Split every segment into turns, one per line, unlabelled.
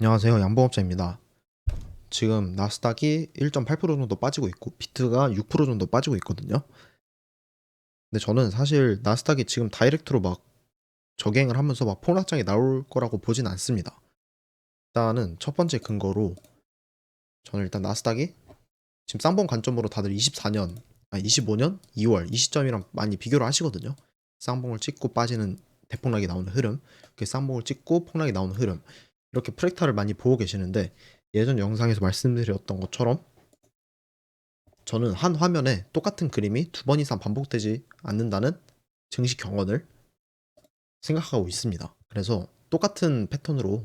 안녕하세요. 양봉업자입니다. 지금 나스닥이 1.8% 정도 빠지고 있고 비트가 6% 정도 빠지고 있거든요. 근데 저는 사실 나스닥이 지금 다이렉트로 막 저갱을 하면서 막 폭락장이 나올 거라고 보진 않습니다. 일단은 첫 번째 근거로 저는 일단 나스닥이 지금 쌍봉 관점으로 다들 24년, 25년 2월 이 시점이랑 많이 비교를 하시거든요. 쌍봉을 찍고 빠지는 대폭락이 나오는 흐름, 이렇게 쌍봉을 찍고 폭락이 나오는 흐름, 이렇게 프랙탈을 많이 보고 계시는데 예전 영상에서 말씀드렸던 것처럼 저는 한 화면에 똑같은 그림이 두 번 이상 반복되지 않는다는 증시 경험을 생각하고 있습니다. 그래서 똑같은 패턴으로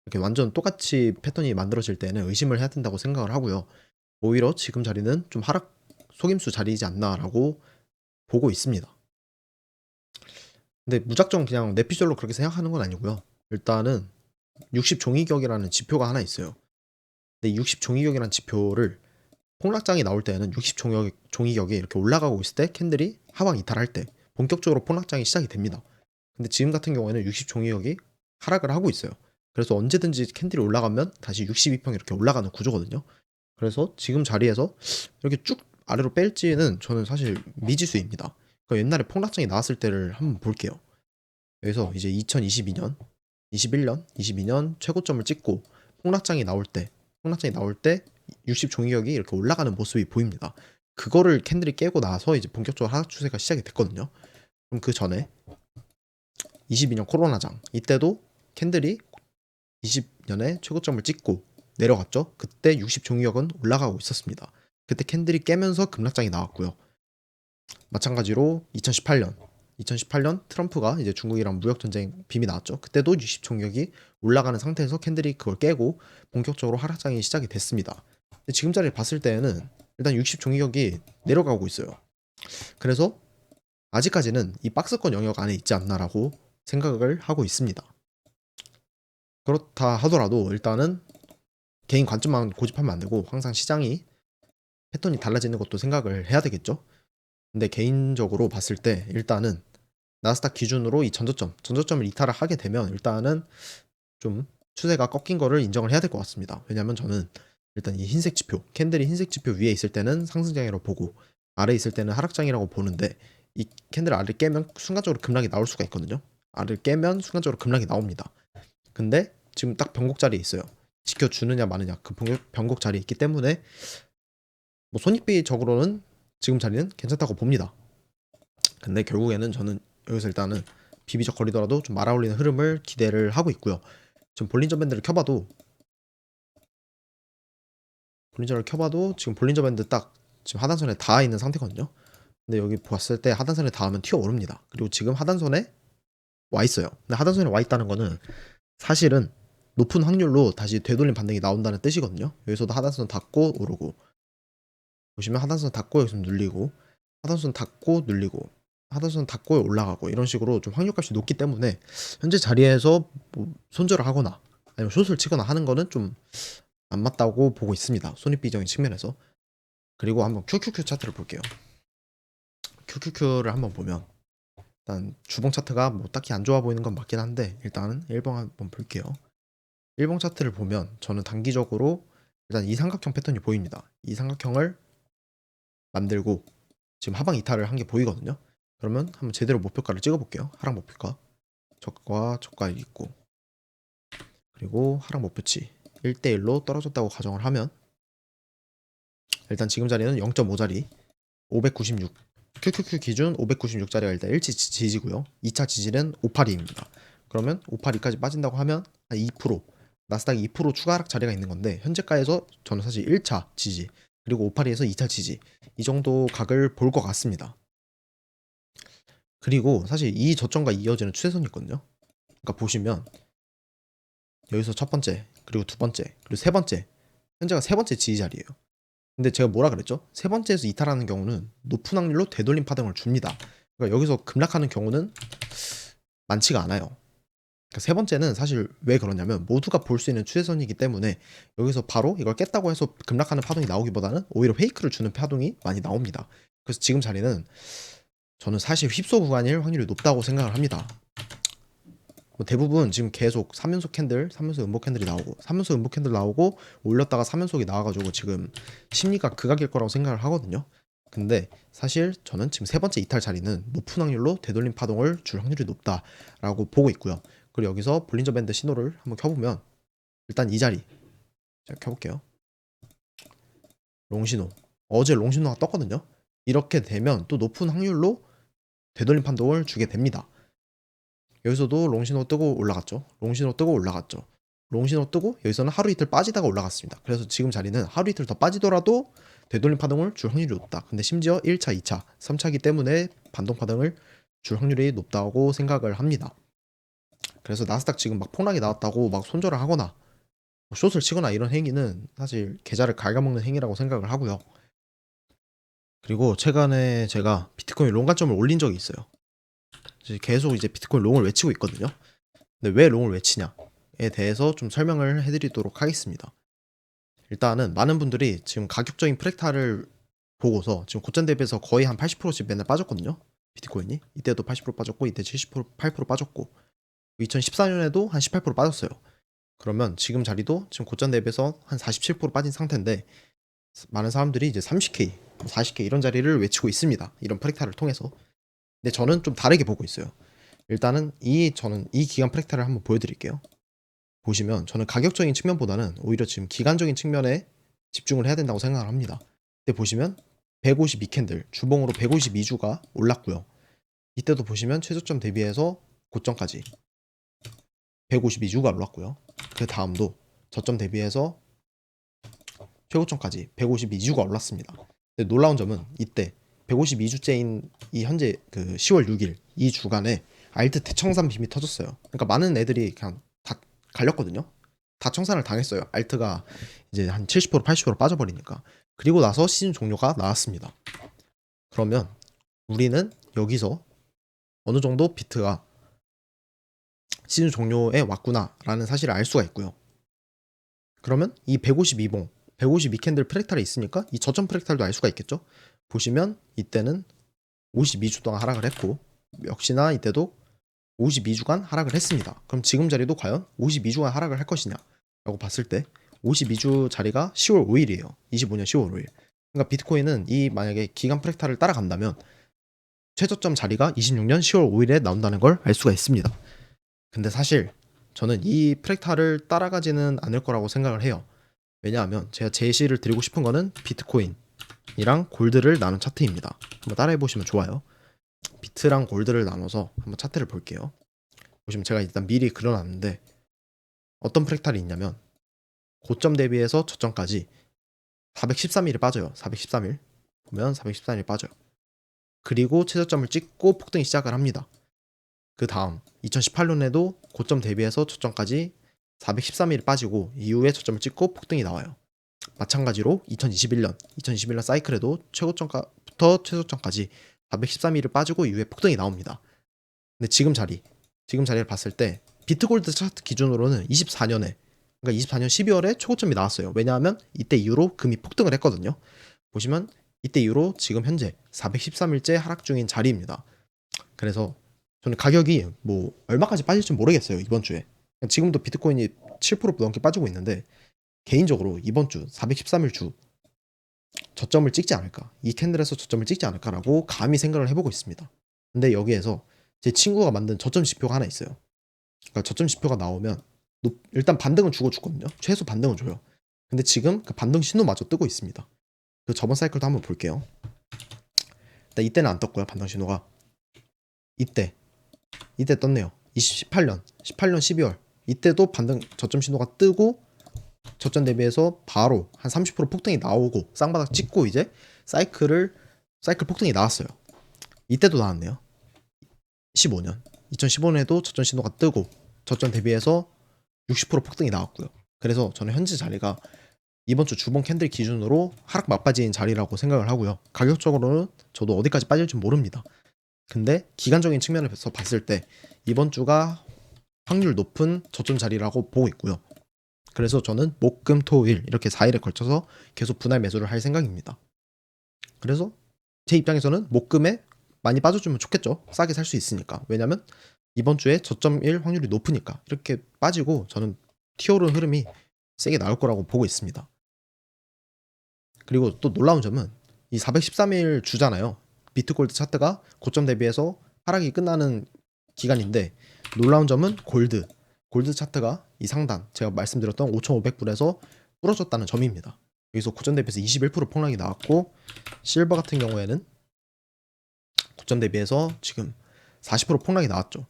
이렇게 완전 똑같이 패턴이 만들어질 때는 의심을 해야 된다고 생각을 하고요. 오히려 지금 자리는 좀 하락 속임수 자리이지 않나라고 보고 있습니다. 근데 무작정 그냥 내피셜로 그렇게 생각하는 건 아니고요. 일단은 60 종이격이라는 지표가 하나 있어요. 근데 60 종이격이라는 지표를 폭락장이 나올 때는 60 종이격이 이렇게 올라가고 있을 때 캔들이 하방 이탈할 때 본격적으로 폭락장이 시작이 됩니다. 근데 지금 같은 경우에는 60 종이격이 하락을 하고 있어요. 그래서 언제든지 캔들이 올라가면 다시 62평 이렇게 올라가는 구조거든요. 그래서 지금 자리에서 이렇게 쭉 아래로 뺄지는 저는 사실 미지수입니다. 그러니까 옛날에 폭락장이 나왔을 때를 한번 볼게요. 여기서 이제 2022년, 21년, 22년 최고점을 찍고 폭락장이 나올 때 60 종이격이 이렇게 올라가는 모습이 보입니다. 그거를 캔들이 깨고 나서 이제 본격적으로 하락 추세가 시작이 됐거든요. 그럼 그 전에 22년 코로나장 이때도 캔들이 20년에 최고점을 찍고 내려갔죠. 그때 60 종이격은 올라가고 있었습니다. 그때 캔들이 깨면서 급락장이 나왔고요. 마찬가지로 2018년 트럼프가 이제 중국이랑 무역 전쟁 빔이 나왔죠. 그때도 60 종격이 올라가는 상태에서 캔들이 그걸 깨고 본격적으로 하락장이 시작이 됐습니다. 근데 지금 자리를 봤을 때는 일단 60 종격이 내려가고 있어요. 그래서 아직까지는 이 박스권 영역 안에 있지 않나라고 생각을 하고 있습니다. 그렇다 하더라도 일단은 개인 관점만 고집하면 안 되고 항상 시장이 패턴이 달라지는 것도 생각을 해야 되겠죠. 근데 개인적으로 봤을 때 일단은 나스닥 기준으로 이 전저점을 이탈을 하게 되면 일단은 좀 추세가 꺾인 거를 인정을 해야 될 것 같습니다. 왜냐면 저는 일단 이 흰색 지표, 캔들이 흰색 지표 위에 있을 때는 상승장이라고 보고 아래에 있을 때는 하락장이라고 보는데 이 캔들 아래를 깨면 순간적으로 급락이 나올 수가 있거든요. 아래를 깨면 순간적으로 급락이 나옵니다. 근데 지금 딱 변곡 자리에 있어요. 지켜주느냐 마느냐 그 변곡 자리에 있기 때문에 뭐 손익비적으로는 지금 자리는 괜찮다고 봅니다. 근데 결국에는 저는 여기서 일단은 비비적 거리더라도 좀 말아올리는 흐름을 기대를 하고 있고요. 지금 볼린저 밴드를 켜봐도 지금 볼린저 밴드 딱 지금 하단선에 닿아 있는 상태거든요. 근데 여기 봤을 때 하단선에 닿으면 튀어오릅니다. 그리고 지금 하단선에 와 있어요. 근데 하단선에 와 있다는 거는 사실은 높은 확률로 다시 되돌림 반등이 나온다는 뜻이거든요. 여기서도 하단선 닿고 오르고 보시면 하단선 닿고 여기서 눌리고 하단선 닿고 눌리고 하단선 닿고 올라가고 이런 식으로 좀 확률값이 높기 때문에 현재 자리에서 뭐 손절을 하거나 아니면 숏을 치거나 하는 거는 좀 안 맞다고 보고 있습니다. 손익비적인 측면에서. 그리고 한번 QQQ 차트를 볼게요. QQQ를 한번 보면 일단 주봉 차트가 뭐 딱히 안 좋아 보이는 건 맞긴 한데 일단은 일봉 한번 볼게요. 일봉 차트를 보면 저는 단기적으로 일단 이 삼각형 패턴이 보입니다. 이 삼각형을 만들고 지금 하방 이탈을 한 게 보이거든요. 그러면 한번 제대로 목표가를 찍어볼게요. 하락 목표가 저가 있고 그리고 하락 목표치 1대1로 떨어졌다고 가정을 하면 일단 지금 자리는 0.5자리 596 QQQ 기준 596자리가 일단 1차 지지고요. 2차 지지는 582입니다. 그러면 582까지 빠진다고 하면 한 2% 나스닥이 2% 추가 하락 자리가 있는 건데 현재가에서 저는 사실 1차 지지 그리고 582에서 2차 지지 이 정도 각을 볼 것 같습니다. 그리고 사실 이 저점과 이어지는 추세선이 있거든요. 그러니까 보시면 여기서 첫 번째, 그리고 두 번째, 그리고 세 번째. 현재가 세 번째 지지 자리예요. 근데 제가 뭐라 그랬죠? 세 번째에서 이탈하는 경우는 높은 확률로 되돌림 파동을 줍니다. 그러니까 여기서 급락하는 경우는 많지가 않아요. 그러니까 세 번째는 사실 왜 그러냐면 모두가 볼 수 있는 추세선이기 때문에 여기서 바로 이걸 깼다고 해서 급락하는 파동이 나오기보다는 오히려 페이크를 주는 파동이 많이 나옵니다. 그래서 지금 자리는 저는 사실 휩소 구간일 확률이 높다고 생각을 합니다. 뭐 대부분 지금 계속 3연속 캔들, 3연속 음봉 캔들이 나오고 3연속 음봉 캔들 나오고 올렸다가 3연속이 나와가지고 지금 심리가 극악일 거라고 생각을 하거든요. 근데 사실 저는 지금 세 번째 이탈 자리는 높은 확률로 되돌림 파동을 줄 확률이 높다라고 보고 있고요. 그리고 여기서 볼린저 밴드 신호를 한번 켜보면 일단 이 자리 제가 켜볼게요. 롱신호, 어제 롱신호가 떴거든요. 이렇게 되면 또 높은 확률로 되돌림 파동을 주게 됩니다. 여기서도 롱신호 뜨고 올라갔죠. 롱신호 뜨고 올라갔죠. 롱신호 뜨고 여기서는 하루 이틀 빠지다가 올라갔습니다. 그래서 지금 자리는 하루 이틀 더 빠지더라도 되돌림 파동을 줄 확률이 높다. 근데 심지어 1차, 2차, 3차기 때문에 반동 파동을 줄 확률이 높다고 생각을 합니다. 그래서 나스닥 지금 막 폭락이 나왔다고 막 손절을 하거나 숏을 치거나 이런 행위는 사실 계좌를 갉아먹는 행위라고 생각을 하고요. 그리고 최근에 제가 비트코인 롱 관점을 올린 적이 있어요. 계속 이제 비트코인 롱을 외치고 있거든요. 근데 왜 롱을 외치냐에 대해서 좀 설명을 해드리도록 하겠습니다. 일단은 많은 분들이 지금 가격적인 프랙탈을 보고서 지금 고점 대비해서 거의 한 80%씩 맨날 빠졌거든요. 비트코인이 이때도 80% 빠졌고 이때 70% 8% 빠졌고 2014년에도 한 18% 빠졌어요. 그러면 지금 자리도 지금 고점 대비해서 한 47% 빠진 상태인데 많은 사람들이 이제 30K, 40K 이런 자리를 외치고 있습니다. 이런 프랙탈을 통해서. 근데 저는 좀 다르게 보고 있어요. 일단은 저는 이 기간 프랙탈을 한번 보여드릴게요. 보시면 저는 가격적인 측면보다는 오히려 지금 기간적인 측면에 집중을 해야 된다고 생각을 합니다. 근데 보시면 152 캔들, 주봉으로 152주가 올랐고요. 이때도 보시면 최저점 대비해서 고점까지 152주가 올랐고요. 그 다음도 저점 대비해서 최고점까지 152주가 올랐습니다. 근데 놀라운 점은 이때 152주째인 이 현재 그 10월 6일 이 주간에 알트 대청산 빔이 터졌어요. 그러니까 많은 애들이 그냥 다 갈렸거든요. 다 청산을 당했어요. 알트가 이제 한 70% 80% 빠져버리니까. 그리고 나서 시즌 종료가 나왔습니다. 그러면 우리는 여기서 어느 정도 비트가 시즌 종료에 왔구나라는 사실을 알 수가 있고요. 그러면 이 152봉 152 캔들 프랙탈이 있으니까 이 저점 프랙탈도 알 수가 있겠죠. 보시면 이때는 52주 동안 하락을 했고 역시나 이때도 52주간 하락을 했습니다. 그럼 지금 자리도 과연 52주간 하락을 할 것이냐 라고 봤을 때 52주 자리가 10월 5일이에요. 25년 10월 5일. 그러니까 비트코인은 이 만약에 기간 프랙탈을 따라간다면 최저점 자리가 26년 10월 5일에 나온다는 걸 알 수가 있습니다. 근데 사실 저는 이 프랙탈을 따라가지는 않을 거라고 생각을 해요. 왜냐하면 제가 제시를 드리고 싶은 거는 비트코인이랑 골드를 나눈 차트입니다. 한번 따라해 보시면 좋아요. 비트랑 골드를 나눠서 한번 차트를 볼게요. 보시면 제가 일단 미리 그려놨는데 어떤 프랙탈이 있냐면 고점 대비해서 저점까지 413일이 빠져요. 413일 보면 413일이 빠져요. 그리고 최저점을 찍고 폭등이 시작을 합니다. 그 다음 2018년에도 고점 대비해서 저점까지 413일이 빠지고 이후에 저점을 찍고 폭등이 나와요. 마찬가지로 2021년 사이클에도 최고점부터 최저점까지 413일을 빠지고 이후에 폭등이 나옵니다. 근데 지금 자리를 봤을 때 비트골드 차트 기준으로는 24년에 그러니까 24년 12월에 최고점이 나왔어요. 왜냐하면 이때 이후로 금이 폭등을 했거든요. 보시면 이때 이후로 지금 현재 413일째 하락 중인 자리입니다. 그래서 저는 가격이 뭐 얼마까지 빠질지 모르겠어요. 이번 주에. 지금도 비트코인이 7% 넘게 빠지고 있는데 개인적으로 이번 주 413일 주 저점을 찍지 않을까, 이 캔들에서 저점을 찍지 않을까라고 감히 생각을 해보고 있습니다. 근데 여기에서 제 친구가 만든 저점 지표가 하나 있어요. 그러니까 저점 지표가 나오면 일단 반등은 주고 죽거든요. 최소 반등은 줘요. 근데 지금 그 반등 신호마저 뜨고 있습니다. 그 저번 사이클도 한번 볼게요. 일단 이때는 안 떴고요. 반등 신호가 이때 떴네요. 18년 12월 이때도 반등 저점 신호가 뜨고 저점 대비해서 바로 한 30% 폭등이 나오고 쌍바닥 찍고 이제 사이클 폭등이 나왔어요. 이때도 나왔네요. 15년 2015년에도 저점 신호가 뜨고 저점 대비해서 60% 폭등이 나왔고요. 그래서 저는 현재 자리가 이번 주 주봉 캔들 기준으로 하락 막바지인 자리라고 생각을 하고요. 가격적으로는 저도 어디까지 빠질지 모릅니다. 근데 기간적인 측면에서 봤을 때 이번 주가 확률 높은 저점 자리라고 보고 있고요. 그래서 저는 목, 금, 토, 일 이렇게 4일에 걸쳐서 계속 분할 매수를 할 생각입니다. 그래서 제 입장에서는 목, 금에 많이 빠져주면 좋겠죠. 싸게 살 수 있으니까. 왜냐면 이번 주에 저점 1 확률이 높으니까 이렇게 빠지고 저는 튀어오르는 흐름이 세게 나올 거라고 보고 있습니다. 그리고 또 놀라운 점은 이 413일 주잖아요. 비트골드 차트가 고점 대비해서 하락이 끝나는 기간인데 놀라운 점은 골드 차트가 이 상단 제가 말씀드렸던 5,500불에서 부러졌다는 점입니다. 여기서 고점 대비해서 21% 폭락이 나왔고 실버 같은 경우에는 고점 대비해서 지금 40% 폭락이 나왔죠.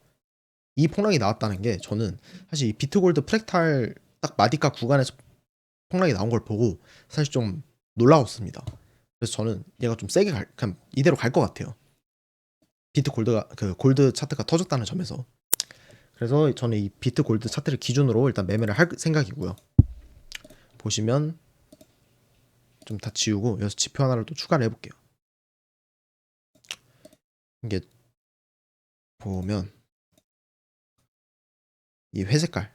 이 폭락이 나왔다는 게 저는 사실 이 비트골드 프랙탈 딱 마디가 구간에서 폭락이 나온 걸 보고 사실 좀 놀라웠습니다. 그래서 저는 얘가 좀 세게 그냥 이대로 갈 것 같아요. 비트 골드가 그 골드 차트가 터졌다는 점에서. 그래서 저는 이 비트 골드 차트를 기준으로 일단 매매를 할 생각이고요. 보시면 좀 다 지우고 여기서 지표 하나를 또 추가를 해볼게요. 이게 보면 이 회색깔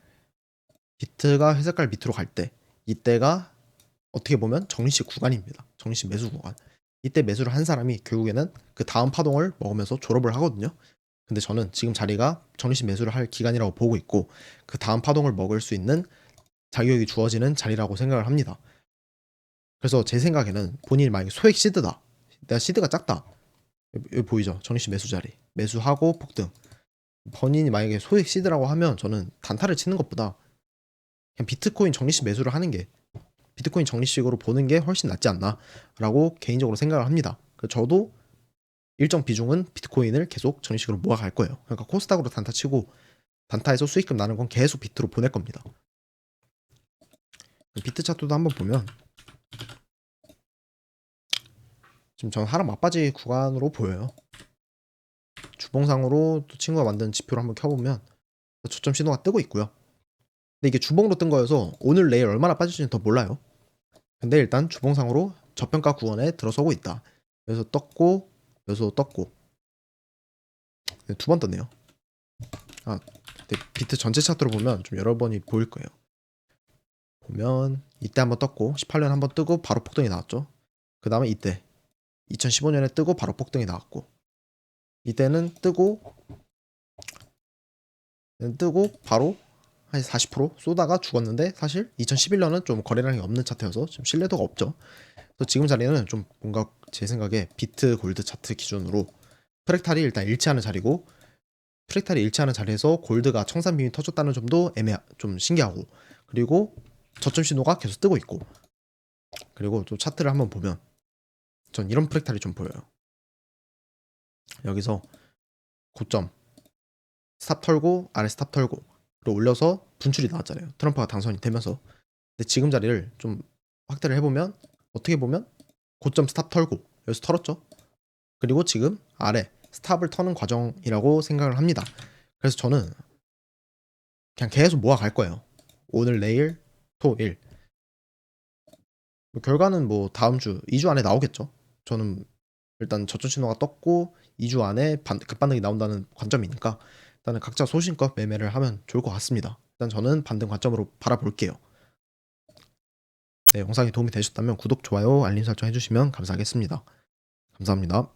비트가 회색깔 밑으로 갈 때 이때가 어떻게 보면 정리식 구간입니다. 정리식 매수 구간. 이때 매수를 한 사람이 결국에는 그 다음 파동을 먹으면서 졸업을 하거든요. 근데 저는 지금 자리가 정리식 매수를 할 기간이라고 보고 있고 그 다음 파동을 먹을 수 있는 자격이 주어지는 자리라고 생각을 합니다. 그래서 제 생각에는 본인이 만약에 소액 시드다. 내가 시드가 작다. 여기 보이죠? 정리식 매수 자리. 매수하고 폭등. 본인이 만약에 소액 시드라고 하면 저는 단타를 치는 것보다 그냥 비트코인 정리식 매수를 하는 게 비트코인 정리식으로 보는 게 훨씬 낫지 않나라고 개인적으로 생각을 합니다. 저도 일정 비중은 비트코인을 계속 정리식으로 모아갈 거예요. 그러니까 코스닥으로 단타 치고 단타에서 수익금 나는 건 계속 비트로 보낼 겁니다. 비트 차트도 한번 보면 지금 전 하락 막바지 구간으로 보여요. 주봉상으로 또 친구가 만든 지표를 한번 켜보면 저점 신호가 뜨고 있고요. 근데 이게 주봉으로 뜬 거여서 오늘 내일 얼마나 빠질지는 더 몰라요. 근데 일단 주봉상으로 저평가 구간에 들어서고 있다. 여기서 떴고 여기서 떴고 두 번 떴네요. 비트 전체 차트로 보면 좀 여러 번이 보일 거예요. 보면 이때 한번 떴고 18년 한번 뜨고 바로 폭등이 나왔죠. 그 다음에 이때 2015년에 뜨고 바로 폭등이 나왔고 이때는 뜨고 바로 한 40% 쏘다가 죽었는데 사실 2011년은 좀 거래량이 없는 차트여서 좀 신뢰도가 없죠. 그래서 지금 자리는 좀 뭔가 제 생각에 비트 골드 차트 기준으로 프랙탈이 일단 일치하는 자리고 프랙탈이 일치하는 자리에서 골드가 청산 빔이 터졌다는 점도 좀 신기하고 그리고 저점 신호가 계속 뜨고 있고 그리고 또 차트를 한번 보면 전 이런 프랙탈이 좀 보여요. 여기서 고점 스탑 털고 아래 스탑 털고 그리고 올려서 분출이 나왔잖아요. 트럼프가 당선이 되면서. 근데 지금 자리를 좀 확대를 해보면 어떻게 보면 고점 스탑 털고 여기서 털었죠. 그리고 지금 아래 스탑을 터는 과정이라고 생각을 합니다. 그래서 저는 그냥 계속 모아갈 거예요. 오늘 내일 토일 결과는 뭐 다음 주 2주 안에 나오겠죠. 저는 일단 저점 신호가 떴고 2주 안에 급반등이 나온다는 관점이니까 일단은 각자 소신껏 매매를 하면 좋을 것 같습니다. 일단 저는 반등 관점으로 바라볼게요. 네, 영상이 도움이 되셨다면 구독, 좋아요, 알림 설정 해주시면 감사하겠습니다. 감사합니다.